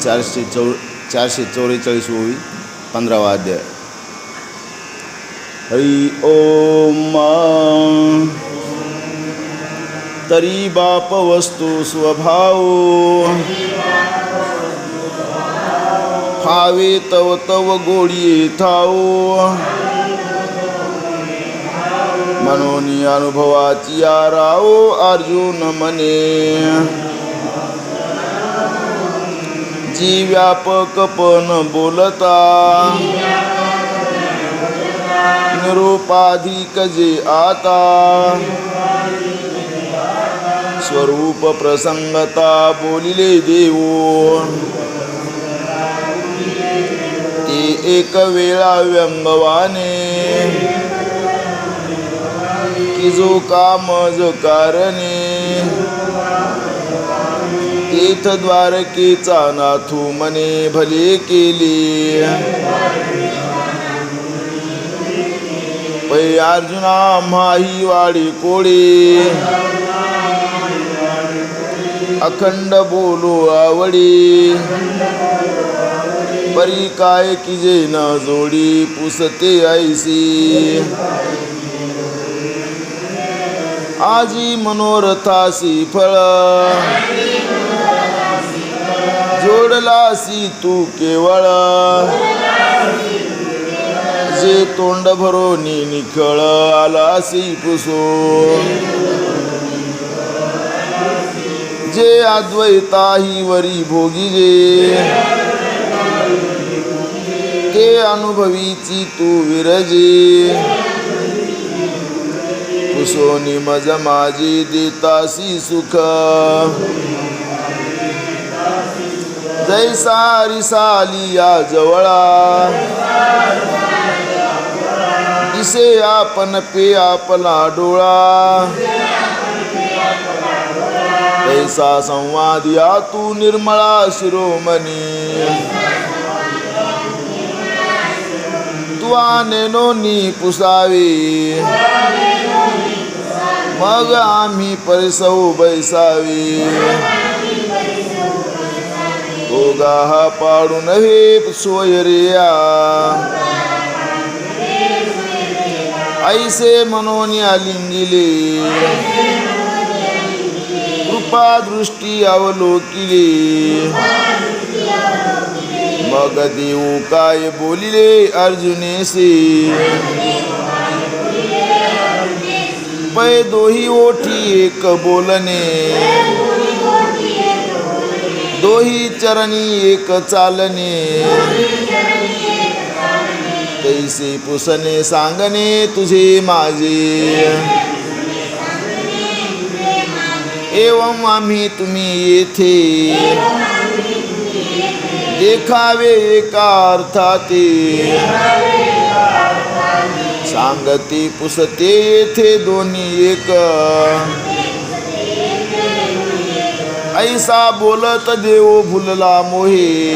444 ओवी 15वा अध्याय. हरी ओम. तरी बाप वस्तू स्वभाव फावे तव तव गोडी थाओ. मनोनी अनुभवाची राओ अर्जुन मने. जी व्यापक पण बोलता निरूपाधिक जे आता. स्वरूप प्रसंगता बोलिले देवो. ते एक वेळा व्यंगवाने की जो कामज कारणे. तीर्थ द्वारकेचा नाथू मने भले केले. पै अर्जुना माही वाडी कोडे अखंड बोलो आवडी. परी काय की जे न जोडी पुसते ऐसी. आजी मनोरथासी फळ जोडलासी तू केवळ. जे तोंड भरोनी निखळ आलासी पुसो. जे अद्वैताही वरी भोगिले ते अनुभवीची तू विरजे. पुसोनी मज माझी देतासी सुख. जैसा रिसाली या जवळा दिसे आपण पे आपला डोळा. ऐसा संवाद या तू निर्मळा शिरोमणी. तू नेनोनी पुसावे मग आम्ही परिसौ बैसावे. ओगा हा पाडू नव्हे सोयरिया. ऐसे मनोनी आलिंगिले कृपा दृष्टी अवलोकिले. मग देऊ काय बोलिले अर्जुनेसे. पै दोही ओठी एक बोलणे दोही चरणी एक चालणे. तैसे पुसणे सांगणे तुझे माझे. एवं आम्ही तुम्ही येथे देखावे एका अर्थाते. सांगते पुसते येथे दोन्ही एक. ऐसा बोलत देव भुलला मोहे.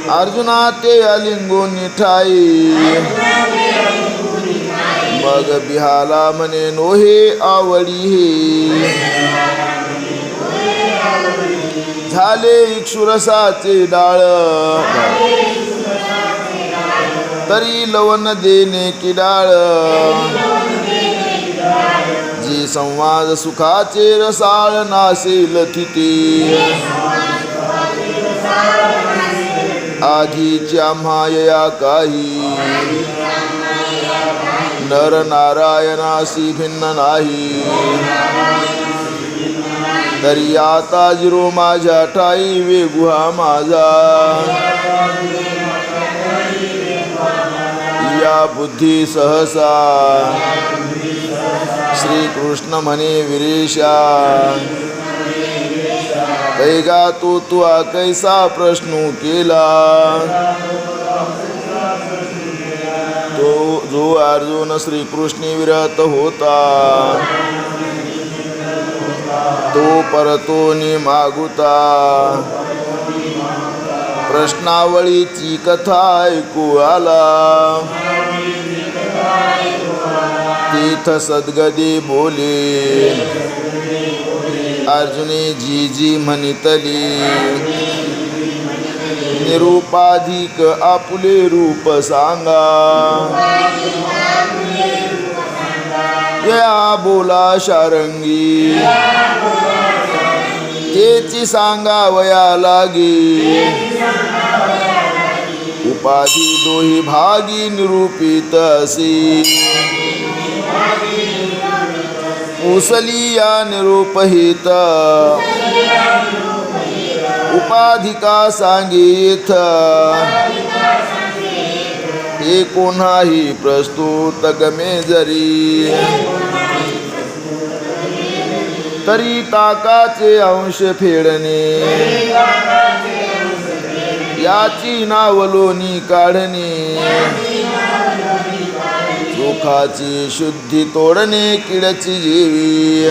अर्जुना ते अलिंगोनी ठाई. मग बिहाला म्हणे नोहे आवडी हे. झाले इक्षुरसाचे डाळ तरी लवण देणे की डाळ. जी संवाद सुखाचे रसाळ नासेल तिथे. आधीच्या मायया काही नर नारायणासी भिन्न नाही. तरी आता जिरो माझ्या ठाई वेगुहा माझा. या बुद्धी सहसा श्रीकृष्ण म्हणे विरेशा. कैगा तो तुआ कैसा प्रश्न केला. तो जो अर्जुन श्रीकृष्णी विरत होता तो परतोनी मागुता. प्रश्नावळीची कथा ऐकू आला. तीर्थ सद्गदी बोले अर्जुने जी जी म्हणितली निरूपाधिक आपुले रूप सांगा या बोला शारंगी तेची सांगावया लागी उपाधी दोही भागी निरूपित असी उसलिया निरूपहित उपाधिका सांगीथ हे कोणाही प्रस्तुत गमे जरी तरी ताकाचे अंश फेडणे याची नावलोनी काढणे चोखाची शुद्धी तोडणे किडची जेवी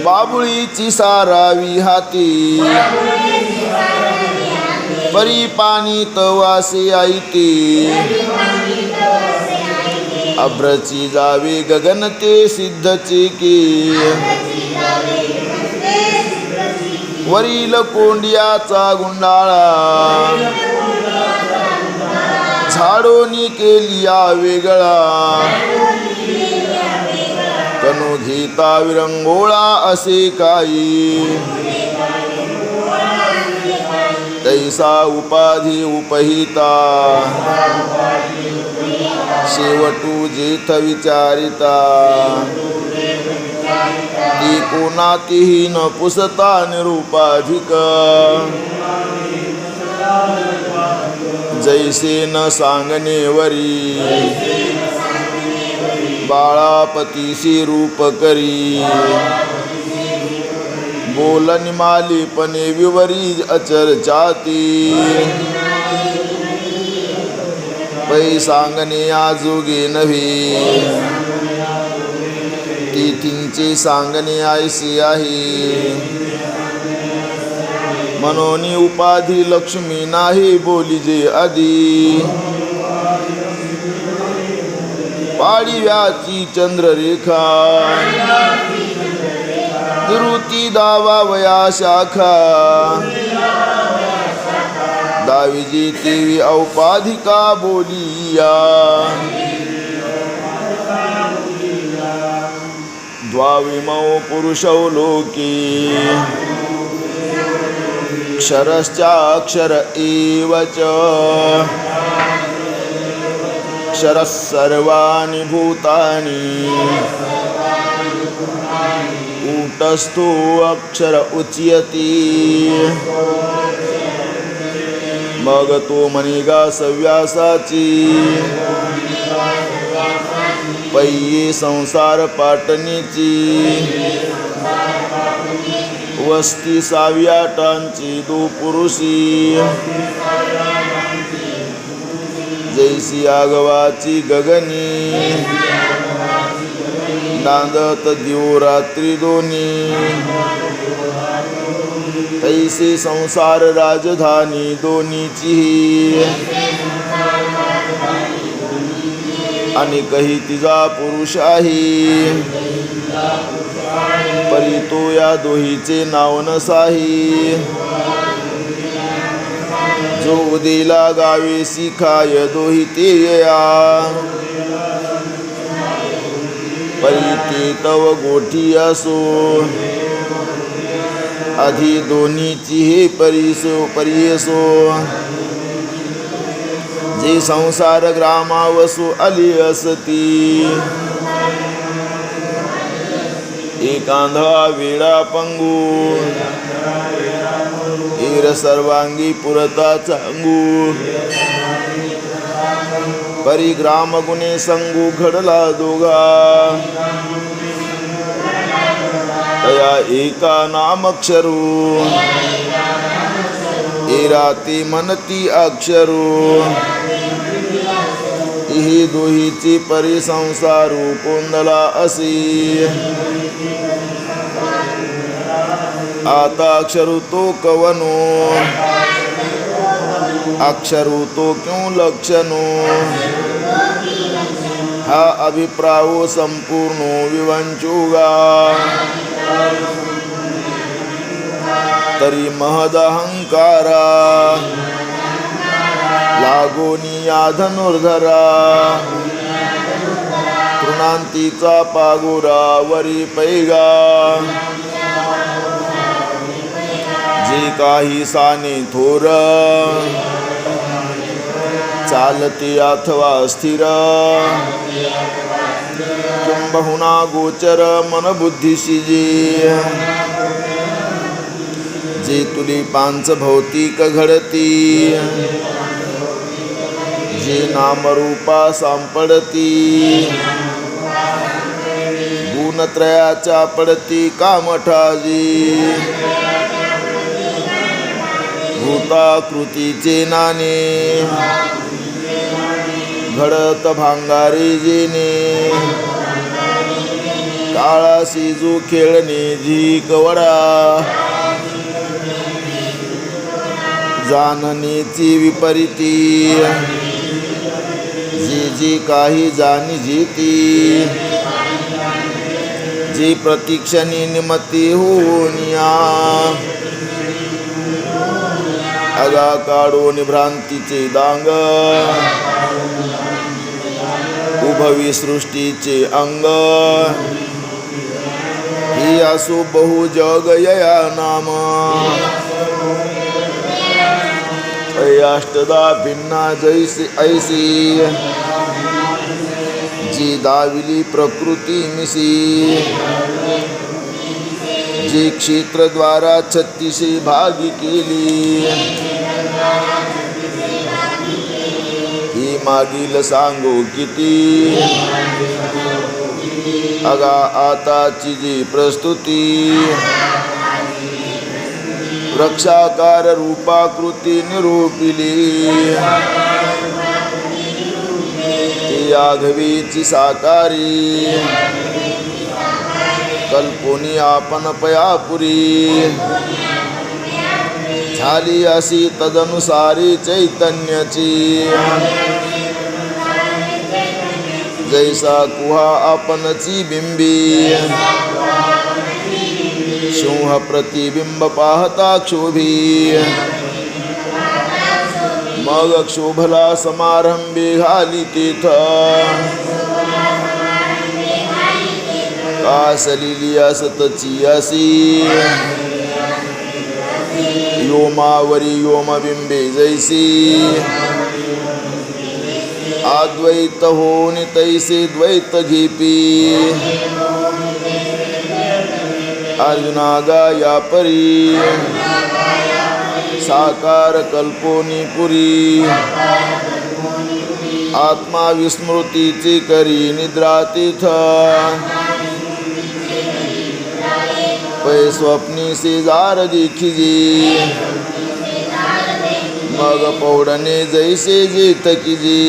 बाबुळीची सारावी हाती परी पाणी तवासे आईते अभ्रची जावे गगन ते सिद्धचे की वरील कोंडियाचा गुंडाळा झाडोनी केलिया वेगळा तनु घेता विरंगोळा असे काही तैसा उपाधी उपहिता शेवटू जेथ विचारिता ती कोणातीही न पुसता निरूपाधिक जैसे न सांगणे वरी बाळापतीसी रूप करी बोलनि मालिपणे विवरी अचर्चाती पै सांगणे आजोगे नव्हे तिथींचे सांगणे आयसे आहे मनोनी उपाधी लक्ष्मी नाही बोलिजे आधी पाडिव्याची चंद्ररेखा निवृत्ती दावा वया शाखा दाविजी तेवी औपाधिका बोलिया द्वाविमौ पुरुषौ लोके क्षरश्चाक्षर एव च क्षरः सर्वाणि भूतानि कूटस्थो अक्षर उच्यते मग तो मनिगा सव्यासाची पय्ये संसार पाटणीची वस्ती साव्याटांची दो पुरुषी जैसी आगवाची गगनी नांदत दिव रात्री दोन्ही तैसे संसार राजधानी दोन्हीची आणि कही तिचा पुरुष आहे परी तो या दोहीचे नाव नसाही जो उदेला गावे शिखाय दोही ते या परी ते तव गोठी असो आधी दोन्हीची हे परियसो जे संसार ग्रामावसो आली असती एकांधा वेळा पंगू ईर सर्वांगी पुरता चांगू परिग्राम गुणे संगू घडला दोघा तया एका नामक्षरू एराती मनती अक्षरू इही दोहीची परिसंसारू कोंदला असी आता अक्षरू तो कवनो अक्षरू तो क्यों लक्षणो हा अभिप्रायो संपूर्णो विवंचुगा तरी महदहंकारा लागोनिया धनुर्धरा तृणांतीचा पागोरा वरी पैगा जे काही साने थोर चालते अथवा स्थिर किंबहुना गोचर मन बुद्धीशी जे तुली पांच भौतिक घडती जे नामरूपा सांपडती गुणत्रयाच्या पडती कामठाजी भूताकृतीचे नाने घडत भांगारे जेने काळाशी जो खेळणे झीक वडा जाणनेची विपरीती जी जी काही जाणी जीती जी प्रतीक्षणी निमती होनिया अगा काढून भ्रांतीचे दांग उभवी सृष्टीचे अंग ही असो बहु जग यया नाम अष्टदा भिन्ना जैसी ऐसी जी दाविली प्रकृती मिसी जी क्षेत्रद्वारा 36 भागी केली ही मागील सांगू किती अगा आताची जी प्रस्तुती वृक्षाकार रूपाकृती निरूपिली ती आघवीची साकारी कल्पोनी आपण पयापुरी झाली अशी तदनुसारी चैतन्याची जैसा कुहा आपणची बिंबी सिंह प्रतिबिंब पाहता क्षोभी मग क्षोभला समारंभे घाली तीथ कासलिली असतची असी योमावरी योमबिंबे जैसी अद्वैत होनी तैसे द्वैत घेपी अर्जुनागा या परी साकार कल्पोनी पुरी आत्मा विस्मृतीची करी निद्रा तिथ पै स्वप्नी शेजार देखिजी मग पौडणे जैसे जेत किजी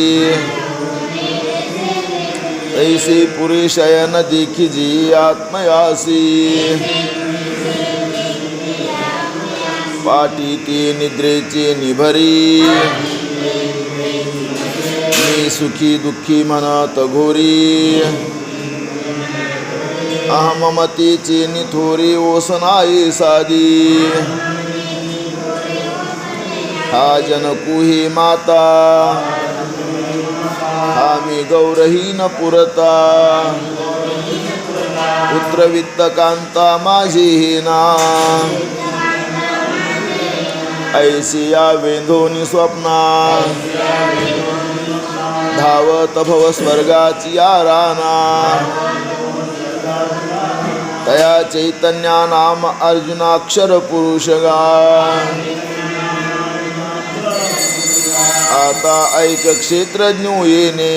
ऐसे पुरी शयन देखिजी आत्मयासी पाटीती निद्रेचे निभरी मी सुखी दुःखी म्हणत घोरी अहममतीची निथोरी ओसनाई साधी हा जनकुही माता आम्ही गौरहीन पुरता पुत्रवित्त कांता माझी हिना ऐसिया वेंधोनी स्वप्ना धावत भव स्वर्गाची राना तया चैतन्या नाम अर्जुनाक्षर पुरुषगा आता ऐक क्षेत्रज्ञ येणे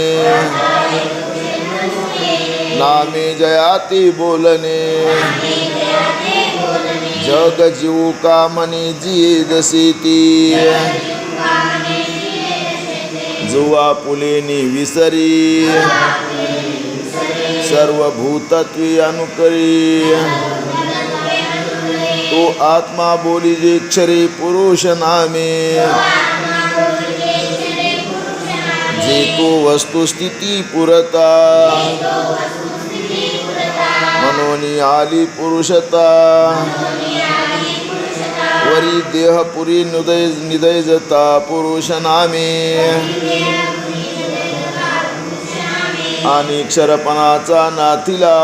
नामे जयाती बोलणे जग जीव कामने जीदसी ती जुवा पुलेनी विसरी सर्व भूतत्वी अनुकरी तो आत्मा बोली जे क्षरी पुरुष नामे जे तो वस्तुस्थिती पुरता मनोनी आली पुरुषता वरी देहपुरी निदय जता पुरुष नामे आणि क्षरपणाचा नाथिला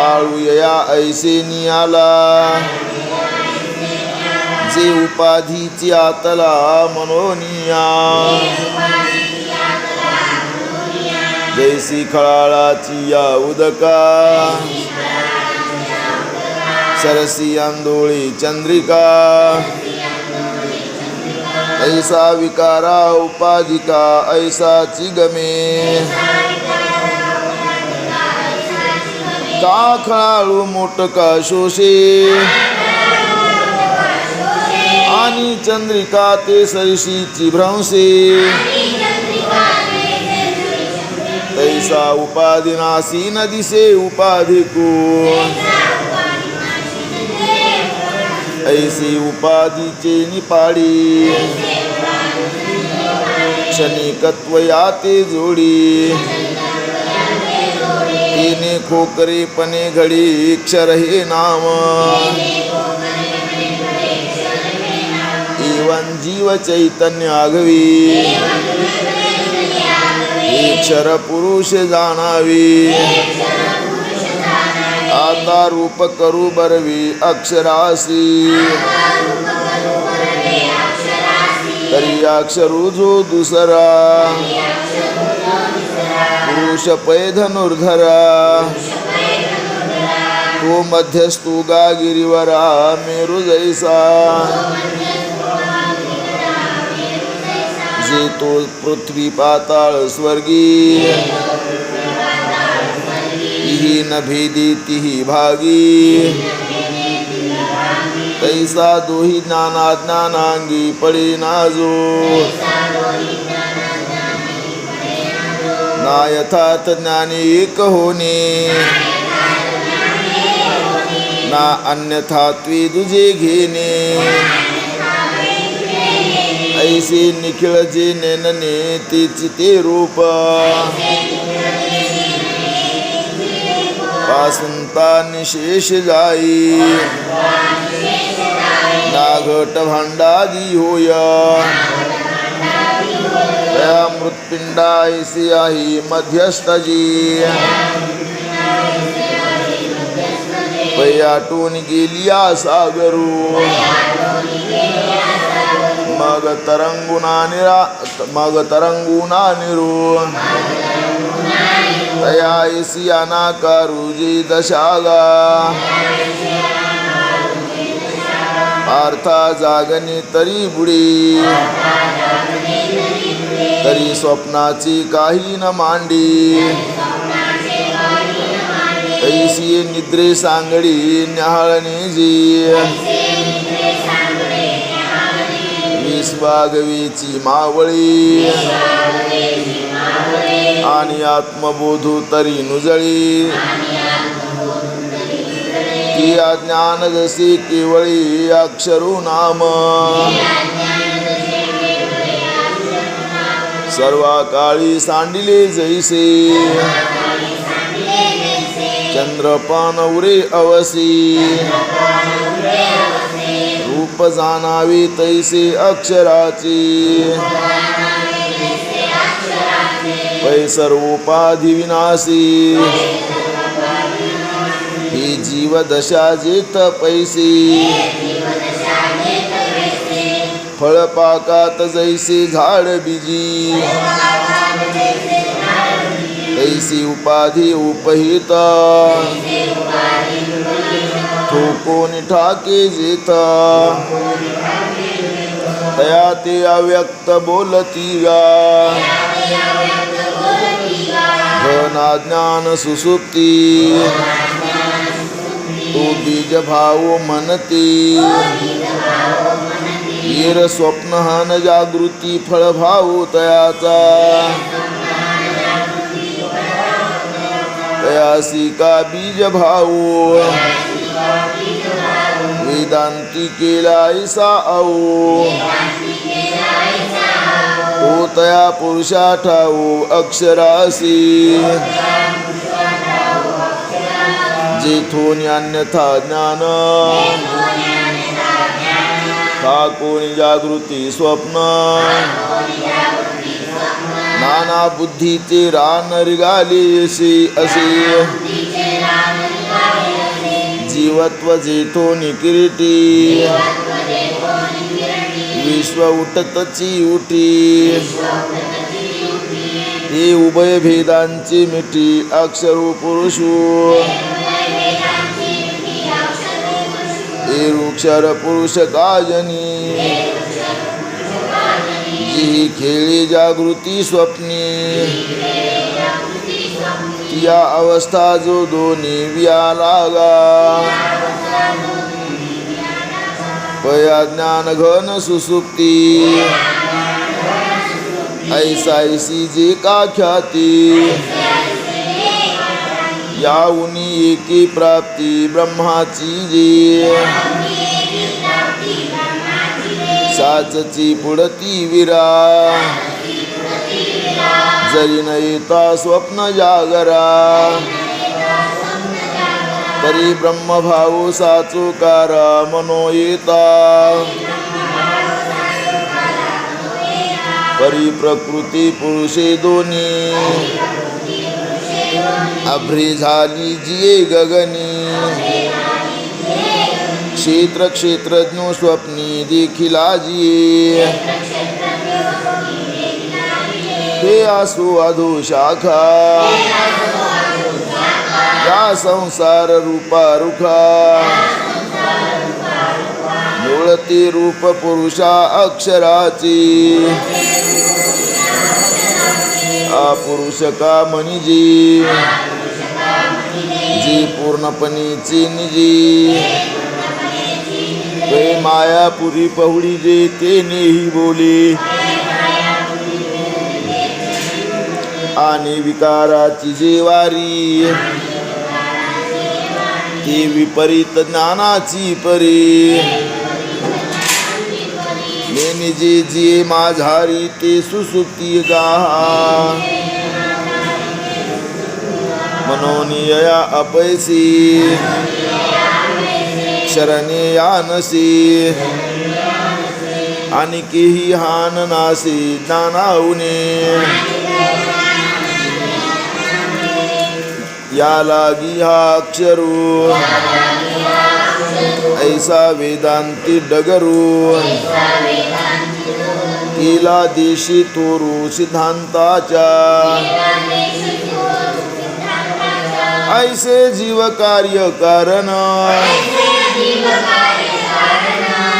आळूया ऐसे नियाला जे उपाधीची आतला मनोनिया जैसी खळाळाची या उदका सरसी आंधोळी चंद्रिका ऐसा विकारा उपाधिका ऐसाची गमे का खळाळू मोटका शोषे आणि चंद्रिका ते सरशीची भ्रंशे तैसा उपाधिनाशी न दिसे उपाधिको ऐसी उपाधीचे निपाडी क्षणिकत्व याते जोडी तिने खोकरेपणे घडी क्षर हे नाम एवं जीव चैतन्य आघवी क्षर पुरुष जाणावी आता रूप करू बरवी अक्षरासी तरी अक्षरू जो दुसरा पुरुष पै धनुर्धरा तो मध्यस्थू गा गिरीवरा मेरू जैसा जे तो पृथ्वी पाताळ स्वर्गी तिही न भेदी तिही भागी तैसा दोही ज्ञाना ज्ञानांगी पडे नाजो ना यथार्थ ज्ञानी एक होणे ना अन्यथात्वी दुजे घेणे ऐसे निखिळ जे नेनने तेची ते रूप पासूनता निशेष जाई ना घट भांडादी होय त्या मृत्पिंडा ऐसी आहे मध्यस्थजी पैयाटून गेलिया सागरू मग तरंगुना निरू तया ऐसी अनाकारू जी दशागा पार्था जागणी तरी बुडी तरी स्वप्नाची काही न मांडी ऐसी निद्रे सांगडी न्याहाळणी जी विश्वागवीची मावळी आणि आत्मबोधू तरी नुजळी ती अज्ञान जशी केवळी अक्षरू नाम सर्वा काळी सांडिले जैसे चंद्रपान उरे अवसी रूप जाणावे तैसे अक्षराची पै सर्वोपाधी विनाशी ही जीव दशा जेत पैसे फळपाकात जैसे झाड बीजी तैसी उपाधी उपहित ठोकोनी ठाके जेत तया ते अव्यक्त बोलती गा घनाज्ञान सुसुप्ती तो बीज भाव मनती वीर स्वप्न न जागृती फळ भाव तयाचा तयासी का बीज भाव वेदांती केला ऐसा आओ तो तया पुरुषा ठाऊ अक्षरासी जेथून अन्यथा ज्ञान का कोणी जागृती स्वप्न नाना बुद्धीचे रान रिगालेसी असे जीवत्व जेथो निकिरीटी विश्व उठतची उठी हे उभय भेदांची मिठी अक्षरू पुरुषू हे वृक्षर पुरुष काजनी जी खेळी जागृती स्वप्नी या अवस्था जो दोन्ही व्या लागा पया ज्ञान घन सुसुप्ती ऐसाईसी जे का ख्याती याउनी एकी प्राप्ती ब्रह्माची जे साचची पुढती विरा जरी न येता स्वप्न जागरा तरी ब्रह्मभाव साचुकारा मनो येता परी प्रकृती पुरुषे दोन्ही अभ्री झाली जिये गगनी क्षेत्र क्षेत्रज्ञो स्वप्नी देखील जिये हे आसो अधो शाखा या संसार रूपा रुखा मूळती रूप पुरुषा अक्षराची पुरुष का म्हणजे जी पूर्णपणेची निजी ते मायापुरी पहुडी जे ते नेही बोले आणि विकाराची जेवारी ती विपरीत ज्ञानाची परी नेने जे जे माझारी ते सुसुप्ती गाहा मनोनिया अपैसी शरणे यानसी आणि केही हान नासी ज्ञानाऊने या लागी हा अक्षरू ऐसा वेदांती डगरू केला देशी तोरू सिद्धांताच्या ऐसे जीव कार्य कारण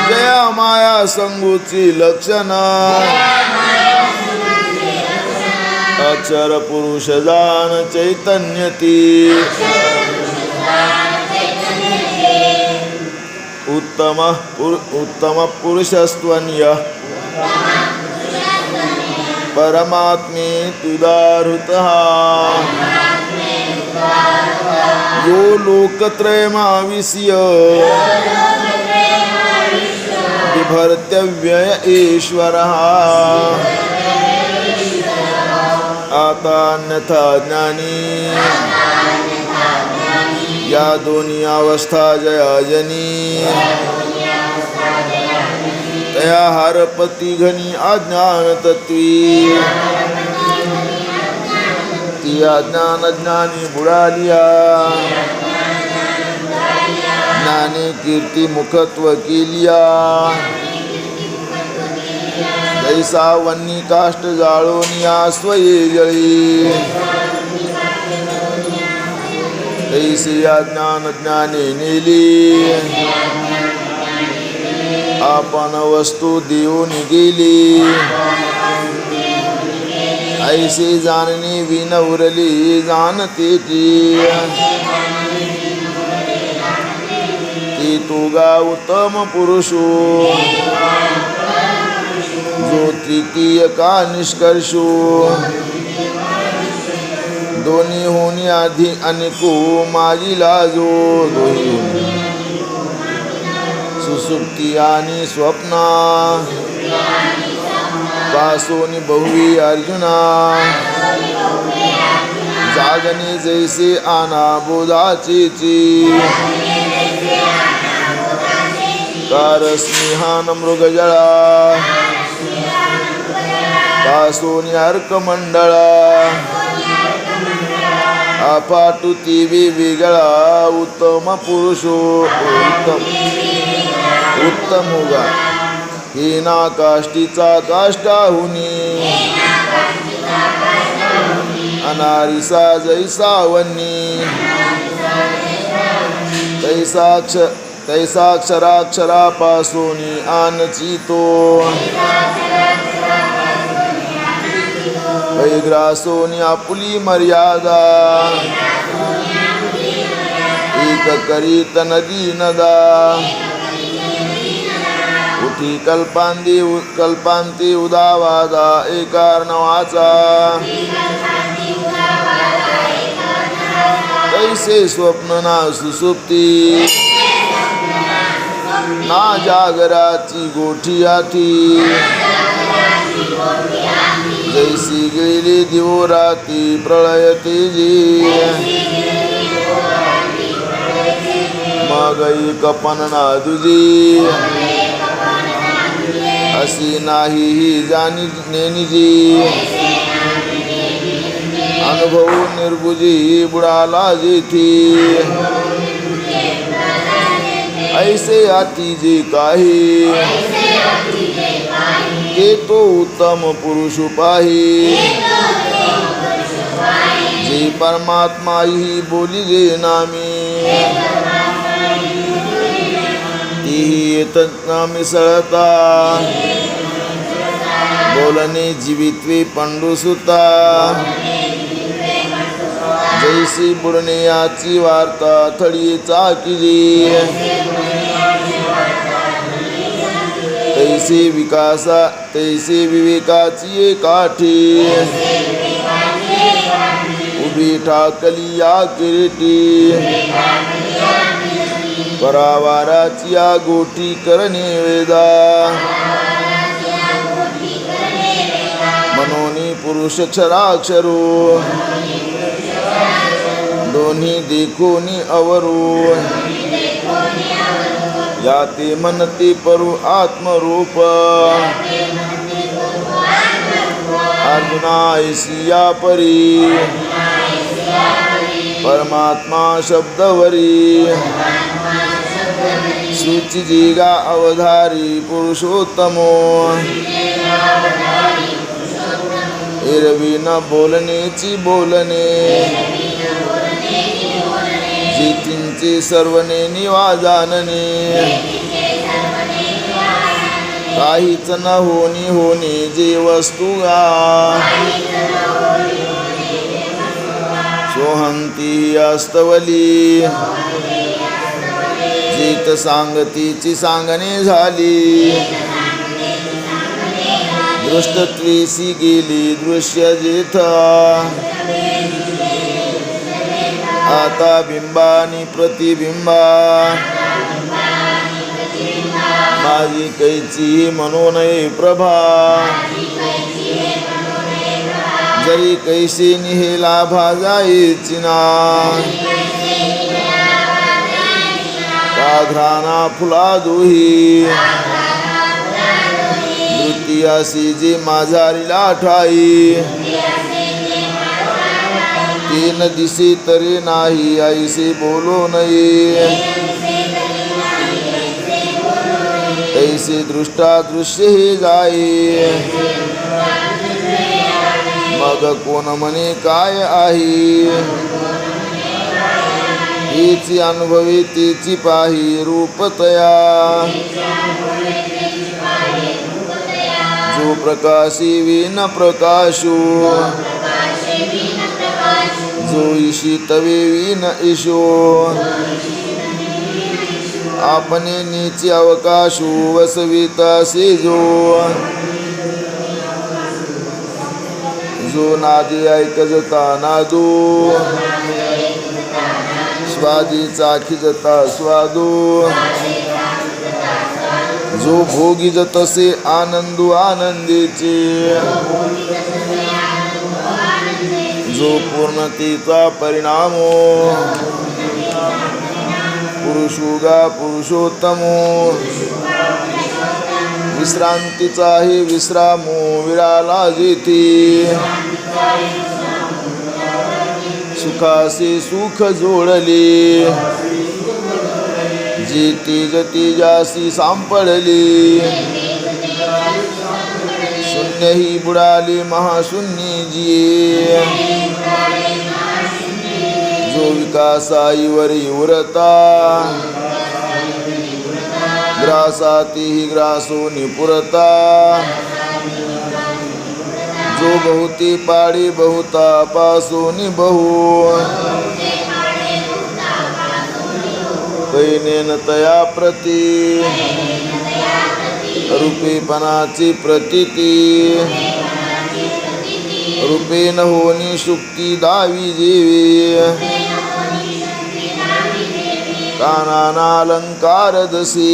जया माया संगूची लक्षण अक्षर पुरुष जान चैतन्यती उत्तम पुरुषस्त्वन्य परमात्मे तुदारुतः यो लोकत्रयमाविश्य बिभर्त्यव्यय ईश्वरः आता अन्यथा ज्ञानी या दोन्ही अवस्था जयाजनी तया हरपती घनी अज्ञान तत्वी ती अज्ञान ज्ञानी बुडालिया ज्ञानी कीर्ती मुखत्व केलिया जैसा वन्नी काष्ट जाळून या स्वये जळी तैसे या ज्ञान ज्ञाने नेली आपण वस्तू देऊन गेली ऐसे जाणणे विनवरली जाणते ती तुगा उत्तम पुरुषो जो तृतीय का निष्कर्षो दोन्ही होनी आधी अनेको माझी लाजो दोन्ही सुसुप्ती आणि स्वप्ना पासोनी बहुवी अर्जुना जागणे जैसे आना बोधाची कारस्निहान मृगजळा पासोनी अर्कमंडळा अपाटुती वेगळा उत्तम पुरुषो उत्तमुगा हीना काष्टीचा काष्टाहुनी अनारिसा जैसा वन्नी तैसाक्षराक्षरापासोनी आनचितो वैग्रासोनी आपुली मर्यादा एक करीत नदी नदा उठी कल्पांती उदावादा एकारनवाचा तैसे स्वप्न ना सुसुप्ती ना जागराची गोठी आठी जैसी गेली दिवोराती प्रळयते जी मगई कपन ना दुजी अशी नाही ही जाणी नेनिजी अनुभव निर्बुजी बुडाला जेथी ऐसे आती जे काही ते तो उत्तम पुरुष पाही जे परमात्मा ही बोली जे नामी तीही येत मिसळता बोलणे जीवित्वे पंडुसुता जैसी बुडणे याची वार्ता थळी चाकिली तैसे विवेकाची काठी उभी ठाकली या किरीटी परावाराची या गोठी करणे वेदा मनोनी पुरुष क्षराक्षरो दोन्ही देखोनी अवरू याते मनते परू आत्मरूप अर्जुना ऐसिया परी परमात्मा शब्दवरी सूचिजिगा अवधारी पुरुषोत्तमो एरवी न बोलणेची बोलणे जितींचे सर्वने निवाजानने काहीच न होणे जे वस्तू सोहंती अस्तवली जित सांगतीची सांगणे झाली दृष्टत्वेसी गेली दृश्य जेथ आता बिंबानी प्रतिबिंबा माझी कैची मनोनये प्रभा जरी कैसी निहेला भाजायची ना काघ्राना फुला दोही द्वितीयासी जे माझारीला ठाई तेन दिसे तरे नाही ऐसे बोलो नये ऐसे दृष्टा दृश्य हे जाये मग कोण म्हणे काय आहे हेची अनुभवे तेची पाही रूपतया जो प्रकाशी विन प्रकाशो जो ईशी तवे विन ईशो आपने नीचे अवकाशो वसवितासे जो नादे ऐकजता नादो स्वादी चाखिजता स्वादो जो भोगीज तसे आनंदू आनंदीचे जो पूर्णतेचा परिणामो पुरुषोगा पुरुषोत्तमो विश्रांतीचाही विश्रामो विराला जेथे सुखासे सुख जोडले जेते जते जासी सांपडले शून्य ही बुडाले महाशून्य जिये जो विकासाईवरी उरता ग्रासातीही ग्रासो निपुरता जो बहुते पाडे बहुता पासोनी बहु कैनेन तया प्रती रूपेपणाची प्रतीती रूपेन होनी शुक्ती दावी जेवी कानानालंकार दसी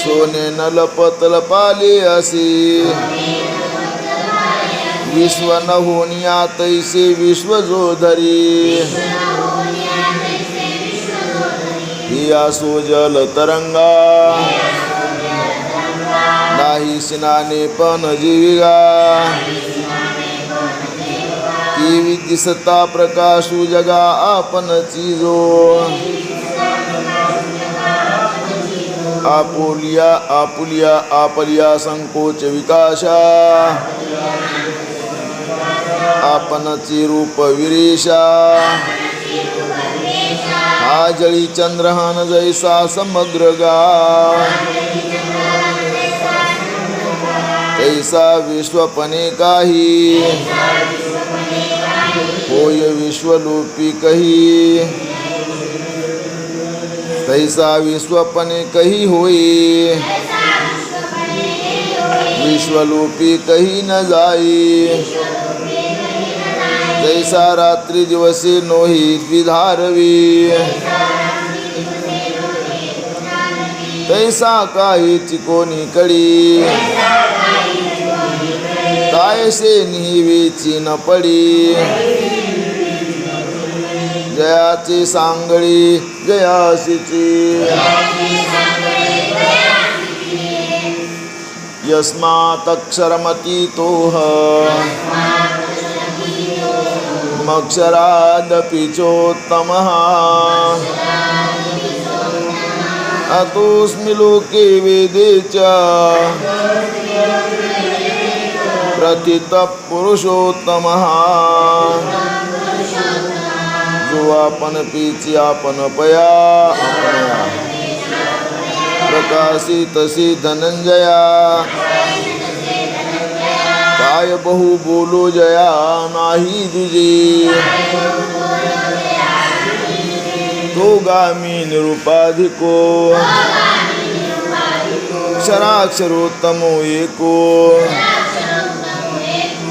सोने न लपत लपाले असे विश्व न होनिया तैसे विश्व जो धरी हियासो जल तरंगा नाही सिनाने पण जीविगा ती दिसता प्रकाशू जगा आपण चीजो आपुलिया आपुलिया आपलिया संकोच विकाशा आपणची रूप विरेशा हा जळी चंद्रहान जैसा समग्र गा तैसा विश्वपणे काही होय विश्वलोपी कही तैसा विश्वपणे कही होई विश्वलोपी कही न जाई तैसा रात्री दिवसे नोही द्विधारवी तैसा काही चिकोनी कडी कायसे निवेची न पडी जयाची सांगळी जयासीची यस्मात्क्षरमतीतोह मक्षरादपि चोत्तमः अतोऽस्मि लोके वेदे च प्रथितः पुरुषोत्तमः जो आपण पीची आपण पया आपणया प्रकाशी तशी धनंजया काय बहु बोलो जया नाही जुजे तो गामी निरुपाधिको क्षराक्षरोत्तमो एको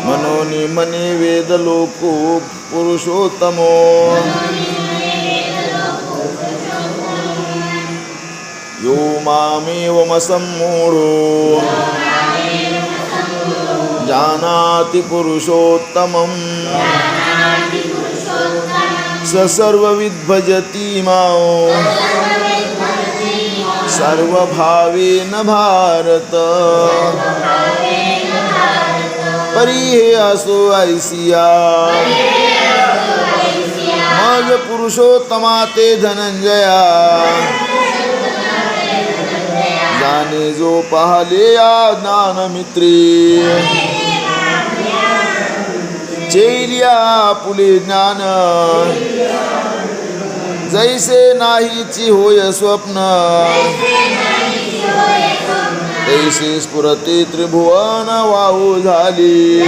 मनोनि मने वेद लोको पुरुषोत्तमो यो मामेवमसम्मूढो जानाति पुरुषोत्तमं स सर्वविद् भजति मां सर्वभावेन भारत परिहे असो ऐसिया मग पुरुषोत्तमा ते धनंजया जाने जो पाहले या ज्ञानमित्री चैलिया पुले ज्ञान जैसे नाहीची होय स्वप्न तैसे स्फुरते त्रिभुवन वाहू झाली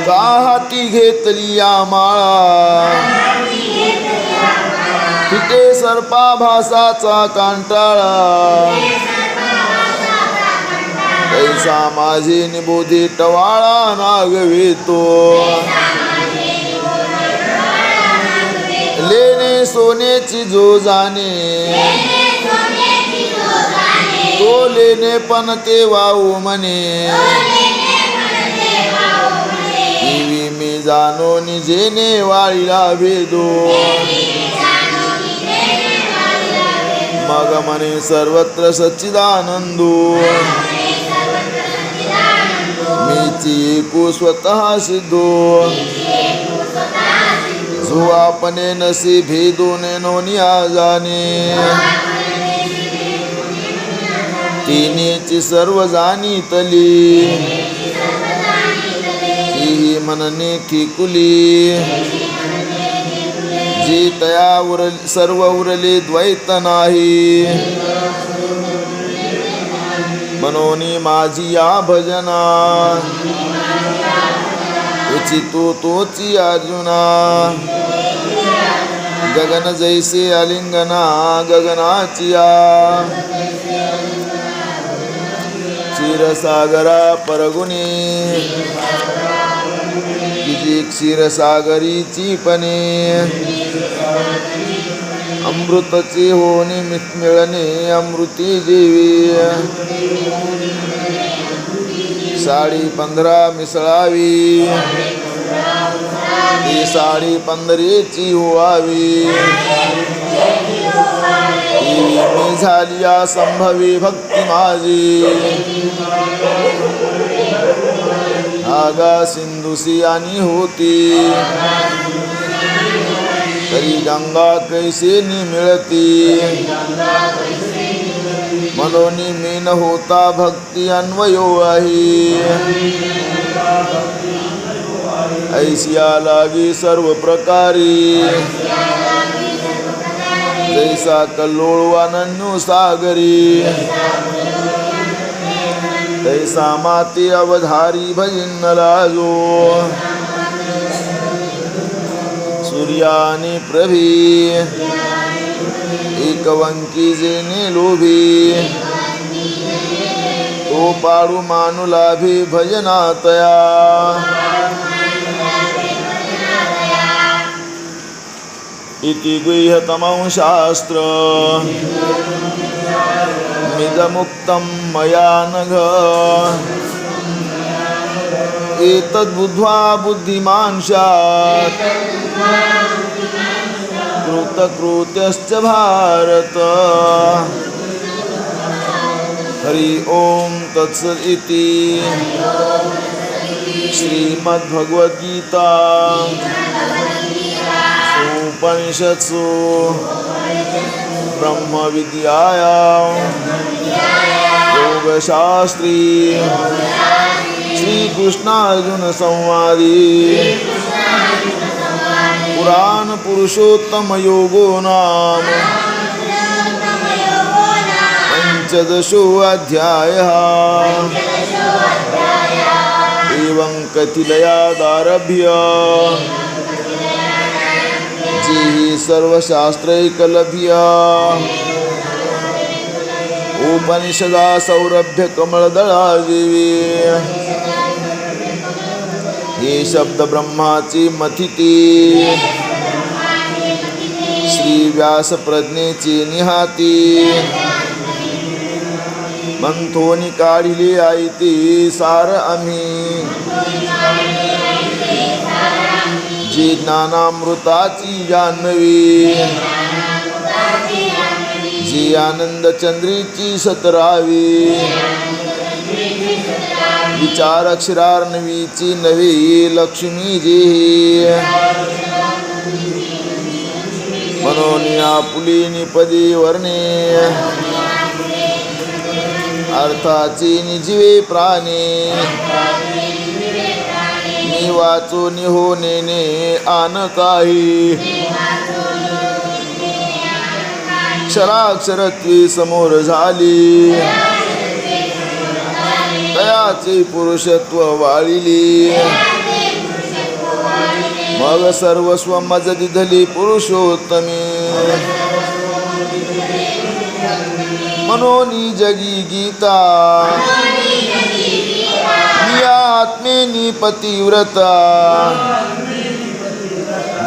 का हाती घेतली या माळा तिथे सर्पा भासाचा कांटाळा तैसा माझी निबोधी टवाळा नागवितो लेणे सोन्याची जो जाणे तो लेणे पण ते वाहू म्हणे देवी मी जाणो निजेने वाळीला भेदो मग म्हणे सर्वत्र सच्चिदानंदो मीची एकू स्वतः सिद्धो जो आपणे नसी भेदोने नोनिया जाणे तिनेची सर्व जाणीतली तीही मनने ठिकुली जी तया सर्व उरले द्वैत नाही मनोनी माझी या भजना इचितो तोची अर्जुना गगन जैसे आलिंगना गगनाचिया क्षीरसागरा परगुणी किती क्षीरसागरीची पणे अमृतचे होणे मिळणे अमृती देवी 15.5 मिसळावी ती 15.5ची व्हावी मी झाली या संभवी भक्ती माझी आगा सिंधुसी आणि होती तरी गंगा कैसे नि मिळती मनोनी मी न होता भक्ती अन्वयो आहे ऐसिया लागी सर्व प्रकारी जैसा कल्लोळवानन्यू सागरी तैसा माती अवधारी भजिन लाजो सूर्यानी प्रभी एकवंकी जेने लोभी तो पाडू मानू लाभी भजनातया इति गुह्यतमं शास्त्र मिदमुक्तं मया नघ एतद्बुद्ध्वा बुद्धिमान् स्यात् कृतकृत्यश्च भारत हरि ओम तत्सत् इति श्रीमद्भगवद्गीता उपनिषत्सु ब्रह्मविद्यायां योगशास्त्री श्रीकृष्णार्जुन संवादी पुराण पुरुषोत्तम योगो नाम पंचदशोऽध्यायः एवं कथितयादारभ्य जी सर्वशास्त्रैकलभ्य उपनिषदा सौरभ्य कमलदळाजीवी हे शब्द ब्रह्माची मथिती श्री व्यास प्रज्ञेची निहाती मंथोनी काढिली आयती सार आम्ही जी ज्ञानामृताची जान्हवी जी आनंद चंद्रीची 17वी विचार अक्षरार्णवीची नवी लक्ष्मी जी मनोनी आपुली निपदी वर्णे अर्थाची निजीवे प्राणी मी वाचो निहो नेने आन काही क्षराक्षरत्वी समोर झाली तयाचे पुरुषत्व वाळिली मग सर्वस्व मज दिधली पुरुषोत्तमी मनोनी जगी गीता आत्मेनी पतिव्रता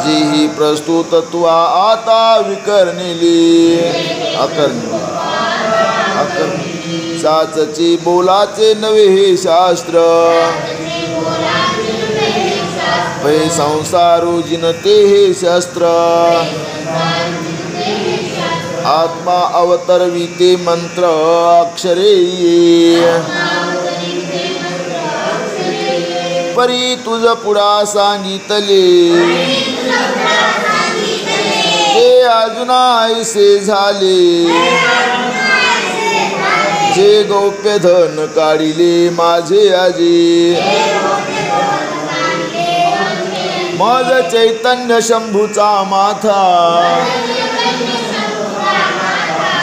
जेही प्रस्तुत तुवा आता विकर्णिली अकर्णी साचची बोलाचे नवे हे शास्त्र वै संसारू जिनते हे शस्त्र आत्मा अवतरविते मंत्र अक्षरे परी तुझ पुढा सांगितले ते अजुना ऐसे झाले जे गौप्य धन काढिले माझे आजी मज चैतन्य शंभूचा माथा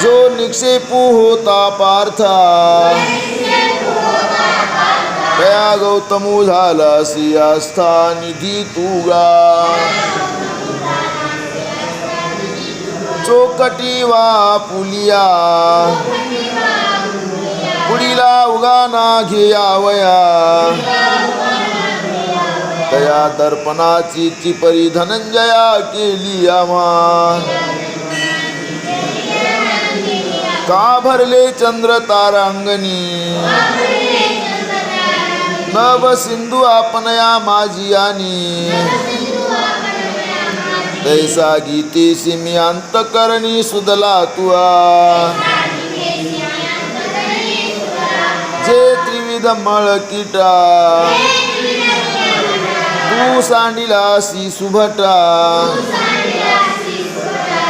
जो निक्षेपू होता पार्था तया गौतमू झाला सियास्था निधी तुगा चोकटी वा पुलिया पुढीला उगाना घेयावया तया दर्पणाची चिपरी धनंजया केली आम्हा का भरले चंद्र तारांगणी नभ सिंधू आपणया माझी आणि तैसा गीतेसी मी अंतकरणी सुदला तुआ जे त्रिविध मळकीटा तू सांडिलासी सुभटा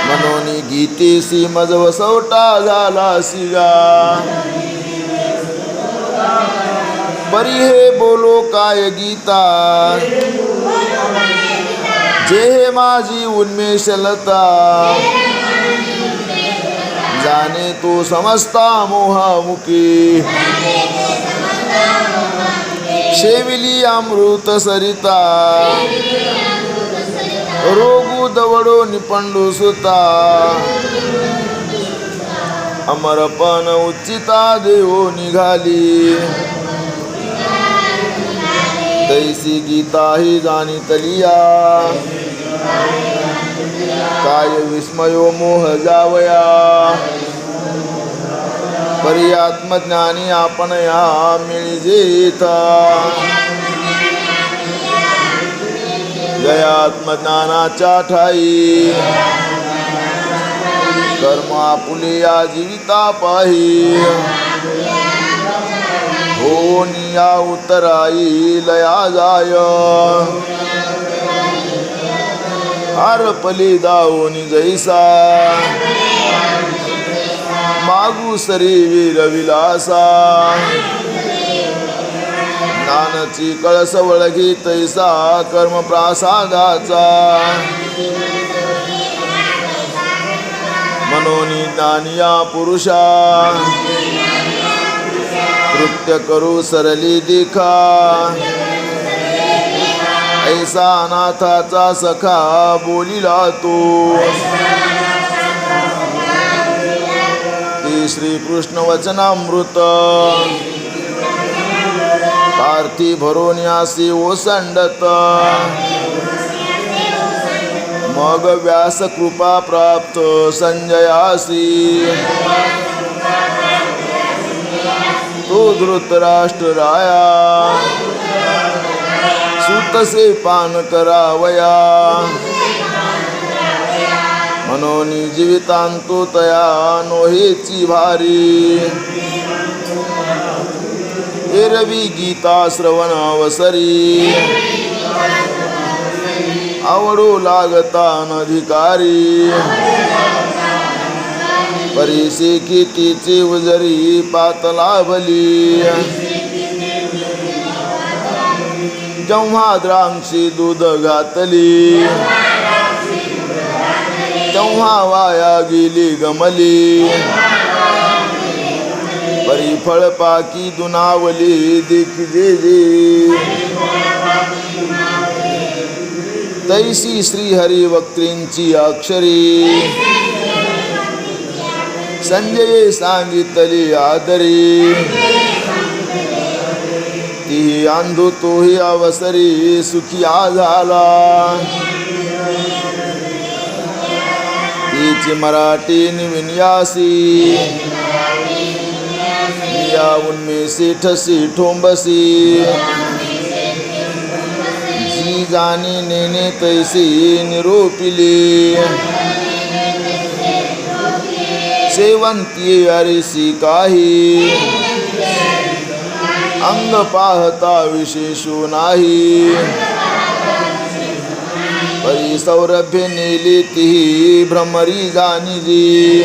मनोनी गीतेसी मज वसवटा झाला सिगा परी हे बोलो काय गीता जे हे माझी उन्मेषलता जाने तो समजता मोहामुखी शेविली अमृत सरिता रोगू दवडो निपंडू सुता अमरपण उच्चिता देवो निघाली तैसी गीता ही जाणितलिया काय विस्मयो मोह जावया परी आत्मज्ञानी आपण या मिळजेता जया आत्मज्ञानाच्या ठाई कर्म आपुले या जीविता पाही होनिया उतराई लया जाय आरपली दावोनी जैसा मागू सरी वीर विलासा ज्ञानाची कळस वळगी तैसा कर्म प्रासादाचा मनोनी ज्ञानिया पुरुषा कृत्य करू सरली दिखा ऐसा अनाथाचा सखा बोलिला तो ते श्री कृष्ण वचनामृत पार्थी भरोन्यासी ओसंडत मग व्यास कृपा प्राप्त संजयासी तो धृतराष्ट्र राया सुतसे पान करावया मनोनी जीवितांतो तया नोहेची भारी एरवी गीता श्रवण अवसरी आवडू लागता नधिकारी परीसी कितीची उजरी पातला भली जेव्हा द्राक्षी दूध घातली तेव्हा वाया गेली गमली परी फळ पाकी दुनावली दिखजे तैसी श्रीहरी वक्त्रींची अक्षरी संजय सांगितली आदरी ती अंधू तोही अवसरी सुखिया झाला तिची मराठी निविन्यासी या उन्मेषी ठसी ठोंबसी जी जाणी नेने तैसी निरोपिली सेवंती अरिसी काही अंग पाहता विशेषू नाही परी सौरभ्य नेली ती भ्रमरी जाणीजी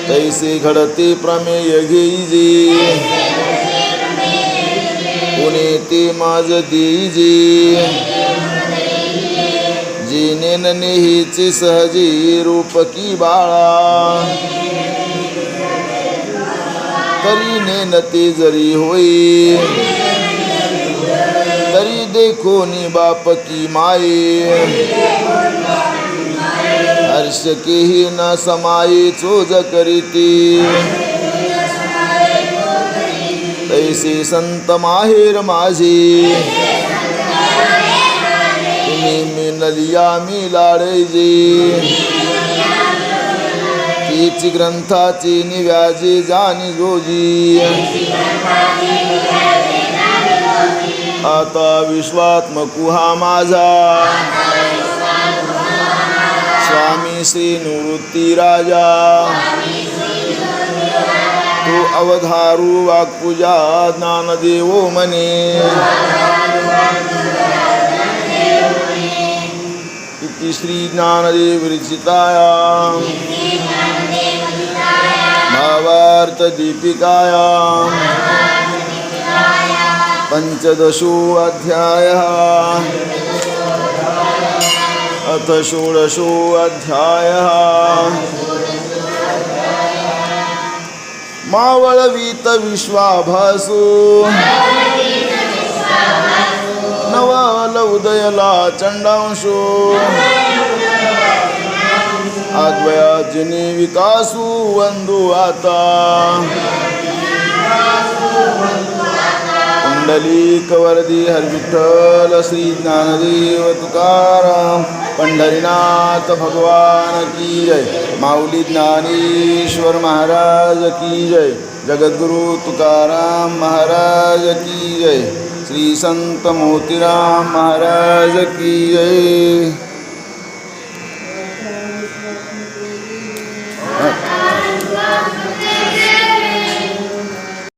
तैसे घडते प्रमेय घेईजी पुणे ते माझ देईजी जिने नेहीची सहजी रूपकी बाळा तरी नेनते जरी होई तरी देखोनी बाप की माये हर्ष केही न समाये चोज करीती तैसे संत माहेर माझी तुम्ही मिनलिया मी लाडायची तीची ग्रंथाची निव्याजी जाणी जोजी आता विश्वात्मकु हा माझा स्वामी श्री निवृत्ती राजा तो अवधारू वाक्पूजा ज्ञानदेवो मने इति श्री ज्ञानदेव विरचितायां भावार्थ दीपिकायां पंचदशो अध्यायः अथ षोडशो अध्यायः मावळवीत विश्वाभासो नवल उदयला चंडांशो अद्वयाजिनी विकासू वंदू आता कुंडलिक वरदी हरविठ्ठल श्री ज्ञानदेव तुकाराम पंढरीनाथ भगवान की जय माऊली ज्ञानेश्वर महाराज की जय जगद्गुरु तुकाराम महाराज की जय श्री संत मोतीराम महाराज की जय।